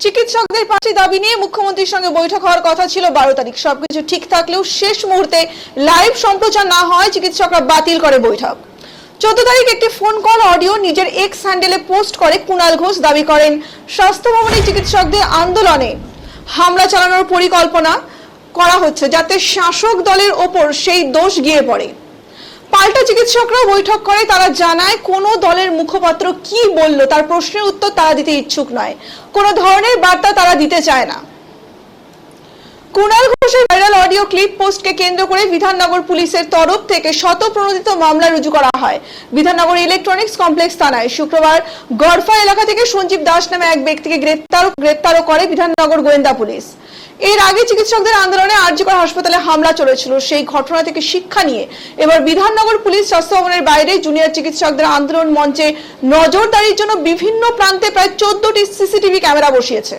চিকিৎসকদের ৫টি দাবি নিয়ে মুখ্যমন্ত্রীর সঙ্গে বৈঠক হওয়ার কথা ছিল ১২ তারিখ। সবকিছু ঠিক থাকলেও শেষ মুহূর্তে লাইভ সম্প্রচার না হয় চিকিৎসকরা বাতিল করে বৈঠক। ১৪ তারিখ একটি ফোন কল অডিও নিজের এক্স হ্যান্ডেলে পোস্ট করে কুণাল ঘোষ দাবি করেন স্বাস্থ্য ভবনে চিকিৎসকদের আন্দোলনে হামলা চালানোর পরিকল্পনা করা হচ্ছে যাতে শাসক দলের ওপর সেই দোষ গিয়ে পড়ে। পাল্টা চিকিৎসকরাও বৈঠক করে, তারা জানায় কোনো দলের মুখপাত্র কি বলল তার প্রশ্নের উত্তর তারা দিতে ইচ্ছুক নয়, কোনো ধরনের বার্তা তারা দিতে চায় না। কুণাল ঘোষের ভাইরাল অডিও ক্লিপ পোস্টকে কেন্দ্র করে বিধাননগর পুলিশের তরফ থেকে শতপ্রণোদিত মামলা রুজু করা হয় বিধাননগর ইলেকট্রনিক্স কমপ্লেক্স থানায়। শুক্রবার গড়ফা এলাকা থেকে সঞ্জীব দাস নামে এক ব্যক্তিকে গ্রেপ্তারও করে বিধাননগর গোয়েন্দা পুলিশ। এর আগে চিকিৎসকদের আন্দোলনে আরজিকর হাসপাতালে হামলা চলেছিল, সেই ঘটনা থেকে শিক্ষা নিয়ে এবার বিধাননগর পুলিশ স্বাস্থ্য ভবনের বাইরে জুনিয়র চিকিৎসকদের আন্দোলন মঞ্চে নজরদারির জন্য বিভিন্ন প্রান্তে প্রায় 14টি সিসিটিভি ক্যামেরা বসিয়েছে।